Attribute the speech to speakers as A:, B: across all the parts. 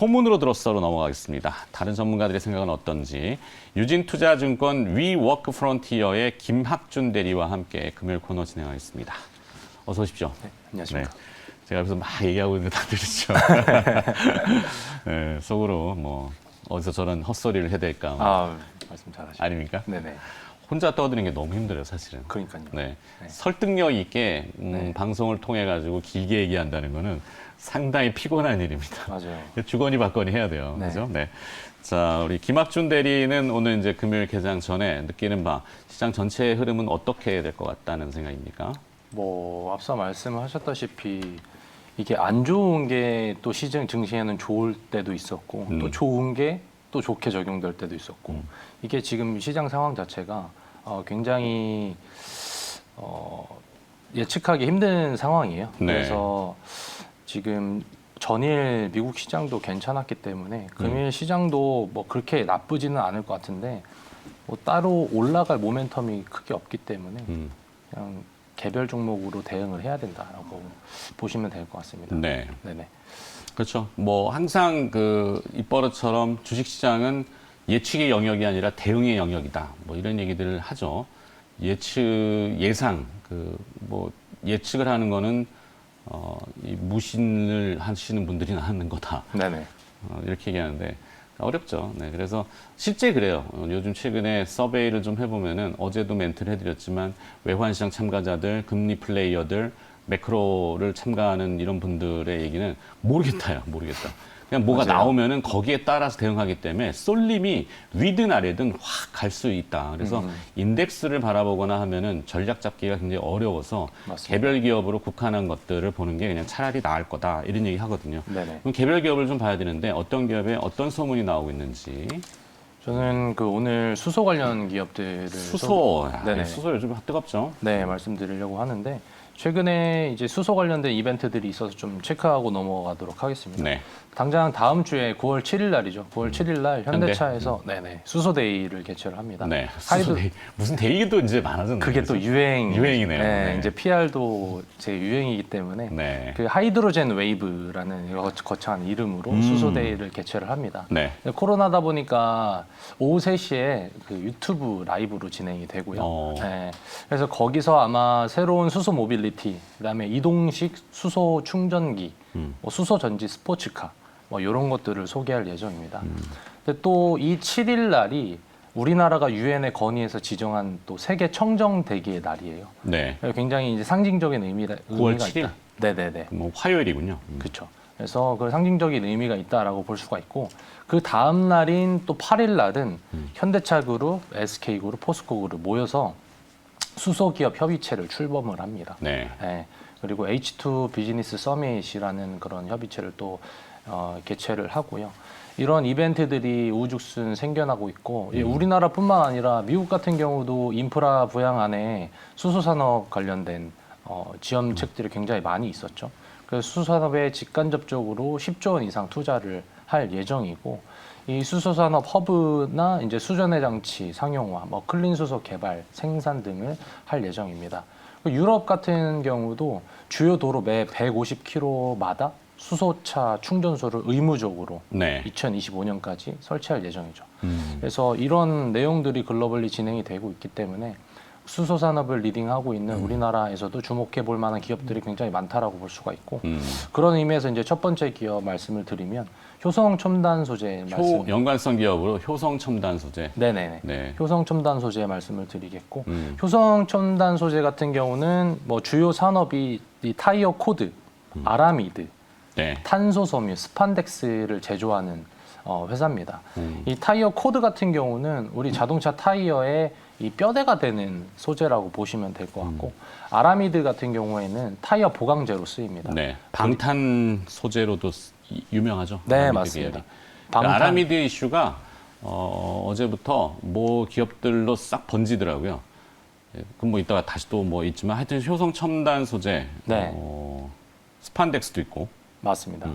A: 포문으로 들어서로 넘어가겠습니다. 다른 전문가들의 생각은 어떤지 유진투자증권 위워크 프론티어의 김학준 대리와 함께 금요일 코너 진행하겠습니다. 어서 오십시오.
B: 네, 안녕하십니까.
A: 네, 제가 여기서 막 얘기하고 있는데 다 들으시죠. 네, 속으로 뭐 어디서 저런 헛소리를 해야 될까
B: 말씀 잘하시고.
A: 아닙니까?
B: 네네.
A: 혼자 떠드는 게 너무 힘들어요, 사실은.
B: 그러니까요.
A: 네.
B: 네.
A: 설득력 있게
B: 네.
A: 방송을 통해 가지고 길게 얘기한다는 거는 상당히 피곤한 일입니다.
B: 맞아요.
A: 주거니 받거니 해야 돼요.
B: 네.
A: 그죠? 네. 자, 우리 김학준 대리는 오늘 이제 금요일 개장 전에 느끼는 바 시장 전체의 흐름은 어떻게 될 것 같다는 생각입니까?
B: 뭐 앞서 말씀하셨다시피 이게 안 좋은 게 또 시장 증시에는 좋을 때도 있었고 또 좋은 게 또 좋게 적용될 때도 있었고 이게 지금 시장 상황 자체가 굉장히 예측하기 힘든 상황이에요.
A: 네.
B: 그래서 지금 전일 미국 시장도 괜찮았기 때문에 금일 시장도 뭐 그렇게 나쁘지는 않을 것 같은데 뭐 따로 올라갈 모멘텀이 크게 없기 때문에 그냥 개별 종목으로 대응을 해야 된다라고 보시면 될 것 같습니다.
A: 네.
B: 네네.
A: 그렇죠. 뭐 항상 그 입버릇처럼 주식시장은 예측의 영역이 아니라 대응의 영역이다. 뭐 이런 얘기들을 하죠. 예상, 뭐 예측을 하는 거는 이 무신을 하시는 분들이 하는 거다.
B: 네네.
A: 이렇게 얘기하는데 어렵죠. 네, 그래서 실제 그래요. 요즘 최근에 서베이를 좀 해보면은 어제도 멘트를 해드렸지만 외환시장 참가자들, 금리 플레이어들, 매크로를 참가하는 이런 분들의 얘기는 모르겠다요. 모르겠다. 그냥 뭐가
B: 맞아요.
A: 나오면은 거기에 따라서 대응하기 때문에 쏠림이 위든 아래든 확 갈 수 있다. 그래서 인덱스를 바라보거나 하면은 전략 잡기가 굉장히 어려워서
B: 맞습니다.
A: 개별 기업으로 국한한 것들을 보는 게 그냥 차라리 나을 거다. 이런 얘기 하거든요.
B: 네네.
A: 그럼 개별 기업을 좀 봐야 되는데 어떤 기업에 어떤 소문이 나오고 있는지.
B: 저는 그 오늘 수소 관련 기업들을
A: 수소.
B: 네네.
A: 수소 요즘 뜨겁죠.
B: 네, 말씀드리려고 하는데 최근에 이제 수소 관련된 이벤트들이 있어서 좀 체크하고 넘어가도록 하겠습니다.
A: 네.
B: 당장 다음 주에 9월 7일 날이죠. 9월 7일 날 현대차에서 네네 수소데이를 개최를 합니다.
A: 네.
B: 하이드-
A: 수소 무슨 대기도 이제 많아졌네요.
B: 그게 또 유행이네요.
A: 네.
B: 이제 PR도 제 유행이기 때문에
A: 네.
B: 그 하이드로젠 웨이브라는 거창한 이름으로 수소데이를 개최를 합니다.
A: 네.
B: 코로나다 보니까 오후 3시에 그 유튜브 라이브로 진행이 되고요. 네. 그래서 거기서 아마 새로운 수소 모빌리티, 그다음에 이동식 수소 충전기, 뭐 수소 전지 스포츠카, 뭐 이런 것들을 소개할 예정입니다. 근데 또 이 7일 날이 우리나라가 유엔의 건의에서 지정한 또 세계 청정 대기의 날이에요.
A: 네.
B: 굉장히 이제 상징적인
A: 9월 7일?
B: 있다. 네네네.
A: 뭐 화요일이군요.
B: 그렇죠. 그래서 그 상징적인 의미가 있다라고 볼 수가 있고 그 다음 날인 또 8일 날은 현대차 그룹, SK 그룹, 포스코 그룹 모여서 수소 기업 협의체를 출범을 합니다.
A: 네.
B: 네. 그리고 H2 비즈니스 서밋이라는 그런 협의체를 또 개최를 하고요. 이런 이벤트들이 우후죽순 생겨나고 있고 우리나라뿐만 아니라 미국 같은 경우도 인프라 부양 안에 수소산업 관련된 지원책들이 굉장히 많이 있었죠. 그래서 수소산업에 직간접적으로 10조 원 이상 투자를 할 예정이고 이 수소산업 허브나 이제 수전해 장치 상용화, 뭐 클린 수소 개발, 생산 등을 할 예정입니다. 유럽 같은 경우도 주요 도로 매 150km마다 수소차 충전소를 의무적으로
A: 네.
B: 2025년까지 설치할 예정이죠. 그래서 이런 내용들이 글로벌리 진행이 되고 있기 때문에 수소 산업을 리딩하고 있는 우리나라에서도 주목해 볼 만한 기업들이 굉장히 많다라고 볼 수가 있고 그런 의미에서 이제 첫 번째 기업 말씀을 드리면 효성 첨단 소재 말씀.
A: 연관성 기업으로 효성 첨단 소재.
B: 네네네.
A: 네.
B: 효성 첨단 소재 말씀을 드리겠고 효성 첨단 소재 같은 경우는 뭐 주요 산업이 이 타이어 코드, 아라미드,
A: 네.
B: 탄소 섬유, 스판덱스를 제조하는 회사입니다. 이 타이어 코드 같은 경우는 우리 자동차 타이어의 이 뼈대가 되는 소재라고 보시면 될 것 같고 아라미드 같은 경우에는 타이어 보강제로 쓰입니다.
A: 네. 방탄 소재로도 유명하죠.
B: 네,
A: 아라미드
B: 맞습니다.
A: 계열이. 그러니까 아라미드 이슈가 어제부터 뭐 기업들로 싹 번지더라고요. 예, 그럼 뭐 이따가 다시 또 뭐 있지만 하여튼 효성 첨단 소재,
B: 네.
A: 스판덱스도 있고.
B: 맞습니다.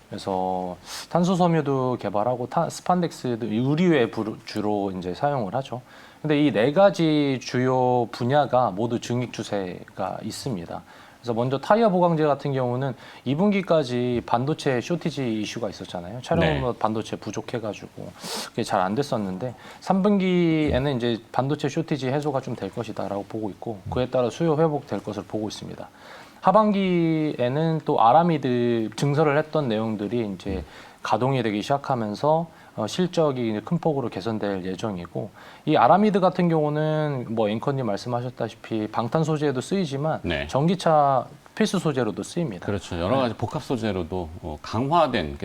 B: 그래서 탄소 섬유도 개발하고 스판덱스도 의류에 주로 이제 사용을 하죠. 근데 이 네 가지 주요 분야가 모두 증액 추세가 있습니다. 그래서 먼저 타이어 보강제 같은 경우는 2분기까지 반도체 쇼티지 이슈가 있었잖아요. 촬영 반도체 부족해가지고 그게 잘 안 됐었는데 3분기에는 이제 반도체 쇼티지 해소가 좀 될 것이다라고 보고 있고 그에 따라 수요 회복될 것을 보고 있습니다. 하반기에는 또 아라미드 증설을 했던 내용들이 이제 가동이 되기 시작하면서 실적이 큰 폭으로 개선될 예정이고 이 아라미드 같은 경우는 뭐 앵커님 말씀하셨다시피 방탄 소재에도 쓰이지만
A: 네.
B: 전기차 필수 소재로도 쓰입니다.
A: 그렇죠. 여러 가지 복합 소재로도 강화된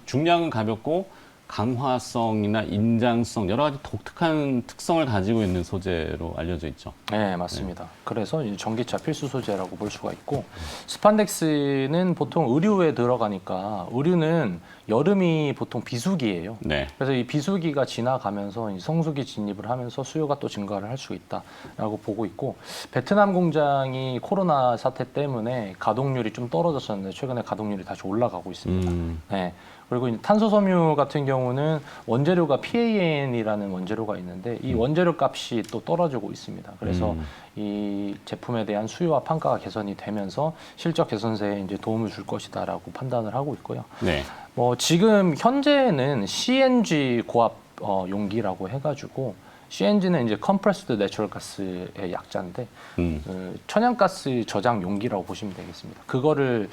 A: 중량은 가볍고 강화성이나 인장성 여러 가지 독특한 특성을 가지고 있는 소재로 알려져 있죠.
B: 네, 맞습니다. 그래서 이제 전기차 필수 소재라고 볼 수가 있고 스판덱스는 보통 의류에 들어가니까 의류는 여름이 보통 비수기예요.
A: 네.
B: 그래서 이 비수기가 지나가면서 이 성수기 진입을 하면서 수요가 또 증가를 할 수 있다라고 보고 있고 베트남 공장이 코로나 사태 때문에 가동률이 좀 떨어졌었는데 최근에 가동률이 다시 올라가고 있습니다. 네. 그리고 이제 탄소 섬유 같은 경우는 원재료가 PAN이라는 원재료가 있는데 이 원재료 값이 또 떨어지고 있습니다. 그래서 이 제품에 대한 수요와 판가가 개선이 되면서 실적 개선세에 이제 도움을 줄 것이다라고 판단을 하고 있고요.
A: 네.
B: 뭐 지금 현재는 CNG 고압 용기라고 해가지고 CNG는 이제 Compressed Natural Gas의 약자인데 천연가스 저장 용기라고 보시면 되겠습니다. 그거를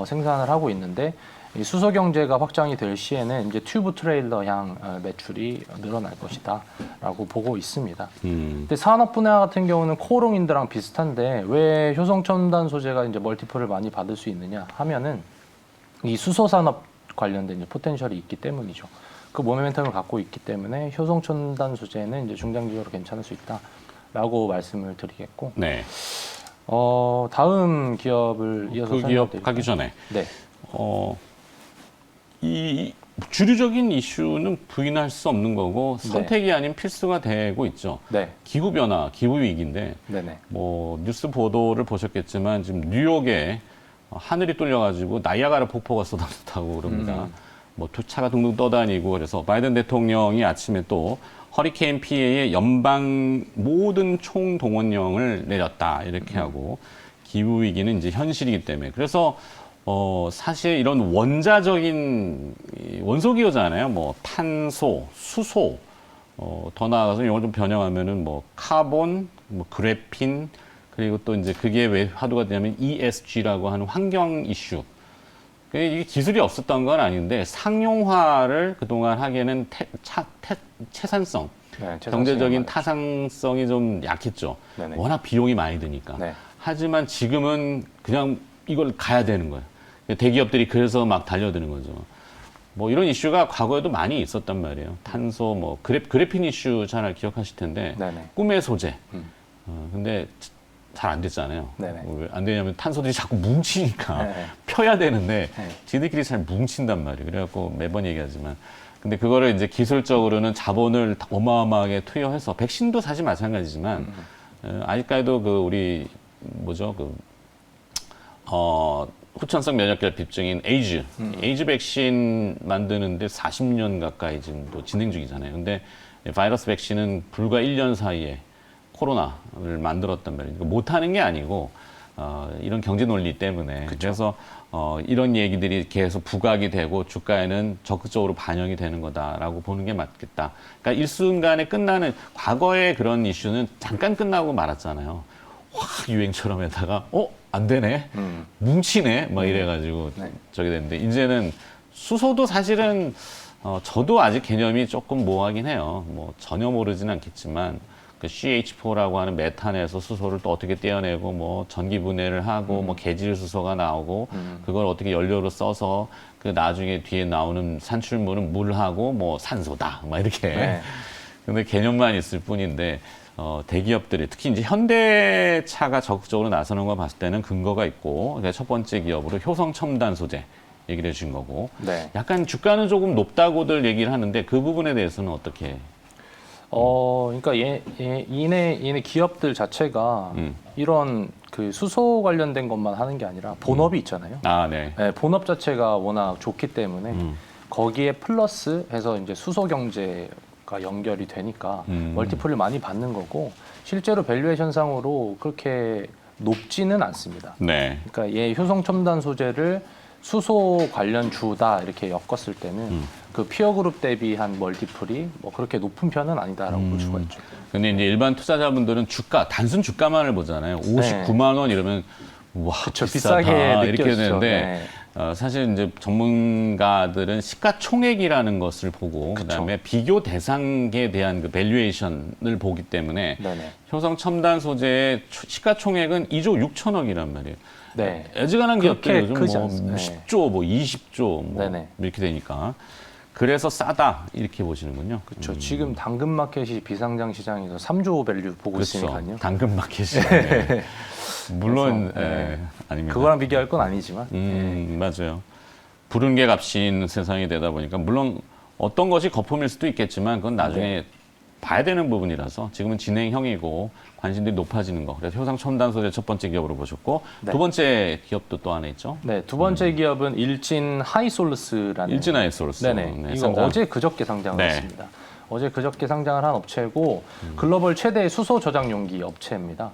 B: 생산을 하고 있는데 이 수소 경제가 확장이 될 시에는 이제 튜브 트레일러향 매출이 늘어날 것이다라고 보고 있습니다. 근데 산업 분야 같은 경우는 코오롱인드랑 비슷한데 왜 효성 첨단 소재가 이제 멀티플을 많이 받을 수 있느냐 하면은 이 수소 산업 관련된 이제 포텐셜이 있기 때문이죠. 그 모멘텀을 갖고 있기 때문에 효성 첨단 소재는 이제 중장기적으로 괜찮을 수 있다라고 말씀을 드리겠고.
A: 네.
B: 다음 기업을 이어서
A: 그 기업
B: 설명드릴까요?
A: 가기 전에
B: 네.
A: 이 주류적인 이슈는 부인할 수 없는 거고 선택이 아닌 필수가 되고 있죠.
B: 네.
A: 기후 변화, 기후 위기인데
B: 네네.
A: 뭐 뉴스 보도를 보셨겠지만 지금 뉴욕에 하늘이 뚫려가지고 나이아가라 폭포가 쏟아졌다고 그럽니다. 뭐 차가 둥둥 떠다니고 그래서 바이든 대통령이 아침에 또 허리케인 피해의 연방 모든 총동원령을 내렸다 이렇게 하고 기후 위기는 이제 현실이기 때문에 그래서 사실 이런 원자적인 원소 기호잖아요. 뭐 탄소, 수소, 더 나아가서 이걸 좀 변형하면은 뭐 카본, 뭐 그래핀 그리고 또 이제 그게 왜 화두가 되냐면 ESG라고 하는 환경 이슈. 이게 기술이 없었던 건 아닌데 상용화를 그동안 하기에는 채산성,
B: 네,
A: 경제적인 타당성이 좀 약했죠.
B: 네네.
A: 워낙 비용이 많이 드니까.
B: 네.
A: 하지만 지금은 그냥 이걸 가야 되는 거예요. 대기업들이 그래서 막 달려드는 거죠. 뭐 이런 이슈가 과거에도 많이 있었단 말이에요. 탄소, 뭐 그래핀 이슈 잘 기억하실 텐데
B: 네네.
A: 꿈의 소재. 근데 잘 안 됐잖아요.
B: 네네.
A: 왜 안 되냐면 탄소들이 자꾸 뭉치니까
B: 네네.
A: 펴야 되는데
B: 네.
A: 지들끼리 잘 뭉친단 말이에요. 그래갖고 매번 얘기하지만 근데 그거를 이제 기술적으로는 자본을 어마어마하게 투여해서 백신도 사실 마찬가지지만 아직까지도 그 우리 뭐죠 후천성 면역결핍증인 에이즈 백신 만드는데 40년 가까이 지금 또 진행 중이잖아요. 근데 바이러스 백신은 불과 1년 사이에 코로나를 만들었단 말이에요. 그러니까 못하는 게 아니고 이런 경제 논리 때문에 그래서 이런 얘기들이 계속 부각이 되고 주가에는 적극적으로 반영이 되는 거다라고 보는 게 맞겠다. 그러니까 일순간에 끝나는 과거의 그런 이슈는 잠깐 끝나고 말았잖아요. 확 유행처럼 했다가 안 되네, 뭉치네, 막 이래가지고
B: 네.
A: 저게 됐는데 이제는 수소도 사실은 저도 아직 개념이 조금 모호하긴 해요. 뭐 전혀 모르진 않겠지만 그 CH4라고 하는 메탄에서 수소를 또 어떻게 떼어내고 뭐 전기 분해를 하고 뭐 계질 수소가 나오고 그걸 어떻게 연료로 써서 그 나중에 뒤에 나오는 산출물은 물하고 뭐 산소다, 막 이렇게.
B: 네.
A: 근데 개념만 있을 뿐인데. 대기업들이 특히 이제 현대차가 적극적으로 나서는 거 봤을 때는 근거가 있고 그러니까 첫 번째 기업으로 효성 첨단 소재 얘기를 해준 거고
B: 네.
A: 약간 주가는 조금 높다고들 얘기를 하는데 그 부분에 대해서는 어떻게?
B: 그러니까 얘네 기업들 자체가 이런 그 수소 관련된 것만 하는 게 아니라 본업이 있잖아요.
A: 네.
B: 네, 본업 자체가 워낙 좋기 때문에 거기에 플러스 해서 이제 수소 경제가 연결이 되니까 멀티플을 많이 받는 거고 실제로 밸류에이션상으로 그렇게 높지는 않습니다.
A: 네.
B: 그러니까 얘 효성 첨단 소재를 수소 관련 주다 이렇게 엮었을 때는 그 피어 그룹 대비 한 멀티플이 뭐 그렇게 높은 편은 아니다라고 볼 수가 있죠.
A: 근데 이제 일반 투자자분들은 주가, 단순 주가만을 보잖아요. 59만 원 이러면 와,
B: 그쵸,
A: 비싸다
B: 비싸게
A: 이렇게
B: 느껴지죠.
A: 되는데 사실 이제 전문가들은 시가총액이라는 것을 보고 그다음에 비교 대상에 대한 그 밸류에이션을 보기 때문에
B: 네네.
A: 효성 첨단 소재의 시가총액은 2조 6천억이란 말이에요.
B: 네.
A: 애지간한 기업들이
B: 그렇게
A: 요즘
B: 크지
A: 뭐
B: 않습니다.
A: 10조, 뭐 20조 뭐
B: 네네.
A: 이렇게 되니까 그래서 싸다 이렇게 보시는군요.
B: 그렇죠. 지금 당근 마켓이 비상장 시장에서 3조 밸류 보고
A: 그렇죠.
B: 있으니까요.
A: 당근 마켓이 네. 물론
B: 그래서,
A: 아닙니다.
B: 그거랑 비교할 건 아니지만.
A: 맞아요. 부른 게 값인 세상이 되다 보니까 물론 어떤 것이 거품일 수도 있겠지만 그건 나중에 봐야 되는 부분이라서 지금은 진행형이고 관심들이 높아지는 거. 그래서 효성 첨단 소재 첫 번째 기업으로 보셨고
B: 네.
A: 두 번째 기업도 또 하나 있죠.
B: 네, 두 번째 기업은 일진 하이솔루스라는.
A: 일진 하이솔루스.
B: 네네.
A: 네,
B: 이거
A: 상장.
B: 어제 그저께 상장을
A: 네.
B: 했습니다. 어제 그저께 상장을 한 업체고 글로벌 최대 수소 저장 용기 업체입니다.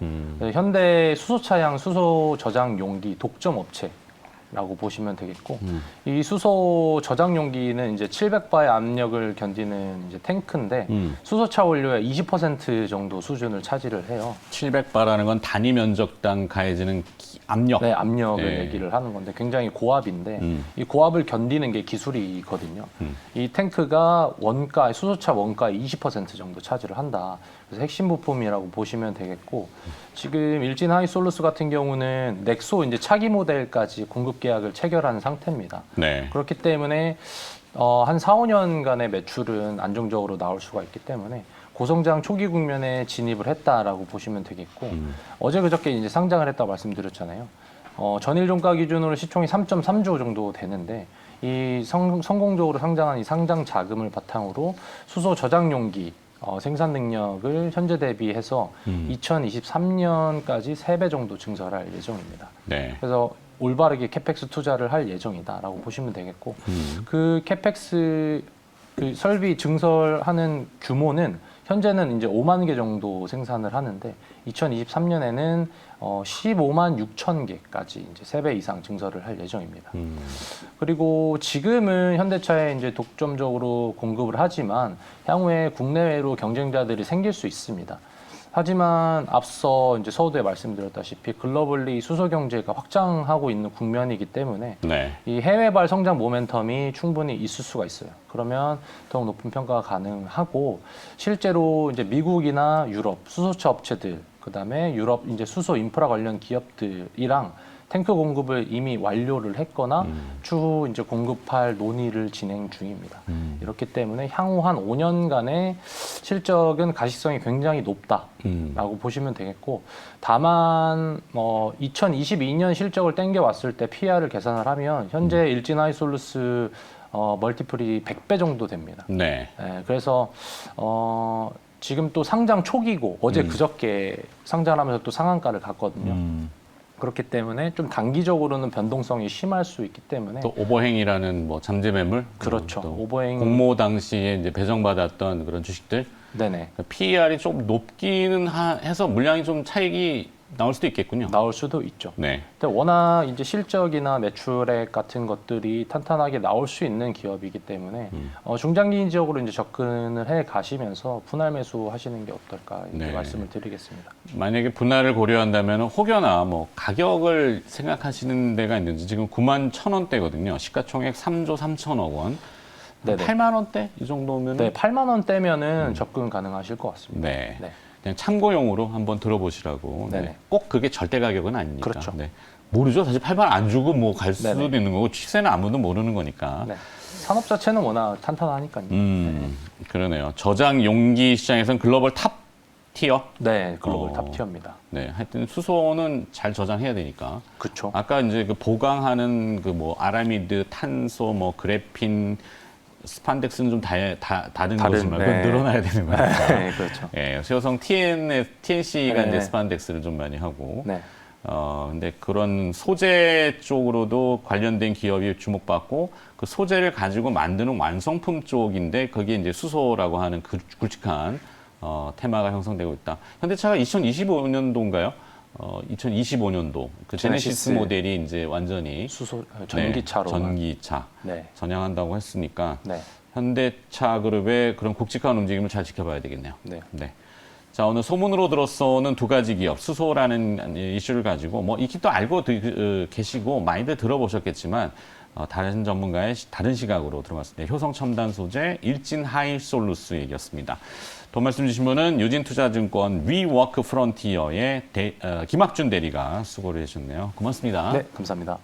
B: 현대 수소차량 수소 저장 용기 독점 업체라고 보시면 되겠고 이 수소 저장 용기는 이제 700바의 압력을 견디는 이제 탱크인데 수소차 원료의 20% 정도 수준을 차지를 해요.
A: 700바라는 건 단위 면적당 가해지는 압력.
B: 네, 압력을
A: 네.
B: 얘기를 하는 건데 굉장히 고압인데 이 고압을 견디는 게 기술이거든요. 이 탱크가 원가, 수소차 원가의 20% 정도 차지를 한다. 그래서 핵심 부품이라고 보시면 되겠고 지금 일진 하이솔루스 같은 경우는 넥소 이제 차기 모델까지 공급 계약을 체결한 상태입니다.
A: 네.
B: 그렇기 때문에 한 4, 5년간의 매출은 안정적으로 나올 수가 있기 때문에 고성장 초기 국면에 진입을 했다라고 보시면 되겠고 어제 그저께 이제 상장을 했다고 말씀드렸잖아요. 전일 종가 기준으로 시총이 3.3조 정도 되는데 이 성공적으로 상장한 이 상장 자금을 바탕으로 수소 저장 용기 생산 능력을 현재 대비해서 2023년까지 3배 정도 증설할 예정입니다.
A: 네.
B: 그래서 올바르게 캐펙스 투자를 할 예정이다라고 보시면 되겠고 그 캐펙스 그 설비 증설하는 규모는 현재는 이제 5만 개 정도 생산을 하는데 2023년에는 15만 6천 개까지 이제 3배 이상 증설을 할 예정입니다. 그리고 지금은 현대차에 이제 독점적으로 공급을 하지만 향후에 국내외로 경쟁자들이 생길 수 있습니다. 하지만 앞서 이제 서두에 말씀드렸다시피 글로벌리 수소 경제가 확장하고 있는 국면이기 때문에
A: 네.
B: 이 해외발 성장 모멘텀이 충분히 있을 수가 있어요. 그러면 더욱 높은 평가가 가능하고 실제로 이제 미국이나 유럽 수소차 업체들 그다음에 유럽 이제 수소 인프라 관련 기업들이랑 탱크 공급을 이미 완료를 했거나 추후 이제 공급할 논의를 진행 중입니다. 이렇기 때문에 향후 한 5년간의 실적은 가시성이 굉장히 높다라고 보시면 되겠고 다만 2022년 실적을 땡겨왔을 때 PR을 계산을 하면 현재 일진 하이솔루스 멀티플이 100배 정도 됩니다.
A: 네.
B: 그래서 지금 또 상장 초기고 어제 그저께 상장하면서 또 상한가를 갔거든요. 그렇기 때문에 좀 단기적으로는 변동성이 심할 수 있기 때문에
A: 또 오버행이라는 뭐 잠재 매물,
B: 그렇죠.
A: 또
B: 오버행
A: 공모 당시에 이제 배정받았던 그런 주식들,
B: 네네
A: PER이 좀 높기는 해서 물량이 좀 차익이 나올 수도 있겠군요.
B: 나올 수도 있죠.
A: 네.
B: 근데 워낙 이제 실적이나 매출액 같은 것들이 탄탄하게 나올 수 있는 기업이기 때문에 중장기적으로 이제 접근을 해 가시면서 분할 매수 하시는 게 어떨까 이렇게
A: 네.
B: 말씀을 드리겠습니다.
A: 만약에 분할을 고려한다면 혹여나 뭐 가격을 생각하시는 데가 있는지 지금 9만 1,000원대거든요. 시가총액 3조 3천억 원.
B: 네네.
A: 8만 원대 이 정도면
B: 네, 8만 원대면은 접근 가능하실 것 같습니다.
A: 네.
B: 네.
A: 그냥 참고용으로 한번 들어보시라고. 네.
B: 네네.
A: 꼭 그게 절대 가격은 아니니까.
B: 그렇죠.
A: 네. 모르죠. 사실 8만 원 안 주고 뭐 갈 수도
B: 네네.
A: 있는 거고 시세는 아무도 모르는 거니까.
B: 네. 산업 자체는 워낙 탄탄하니까요.
A: 그러네요. 저장 용기 시장에서는 글로벌 탑 티어.
B: 네, 글로벌 탑 티어입니다.
A: 네, 하여튼 수소는 잘 저장해야 되니까.
B: 그렇죠.
A: 아까 이제 그 보강하는 그 뭐 아라미드, 탄소, 뭐 그래핀, 스판덱스는 좀 다른 거지만 그건
B: 네.
A: 늘어나야 되는 거니까.
B: 네, 그렇죠.
A: 예, 효성 TNC가
B: 네.
A: 이제 스판덱스를 좀 많이 하고.
B: 네.
A: 근데 그런 소재 쪽으로도 관련된 기업이 주목받고 그 소재를 가지고 만드는 완성품 쪽인데 거기에 이제 수소라고 하는 굵직한 테마가 형성되고 있다. 현대차가 2025년도인가요? 2025년도 그 제네시스 모델이 이제 완전히
B: 수소 전기차로
A: 전기차
B: 네.
A: 전향한다고 했으니까
B: 네.
A: 현대차 그룹의 그런 굵직한 움직임을 잘 지켜봐야 되겠네요.
B: 네.
A: 네. 자, 오늘 소문으로 들어서는 두 가지 기업, 수소라는 이슈를 가지고 뭐 익히 또 알고 계시고 많이들 들어보셨겠지만 다른 전문가의 다른 시각으로 들어봤습니다. 효성첨단 소재 일진 하이솔루스 얘기였습니다. 더 말씀 주신 분은 유진투자증권 위워크 프론티어의 김학준 대리가 수고를 해주셨네요. 고맙습니다.
B: 네, 감사합니다.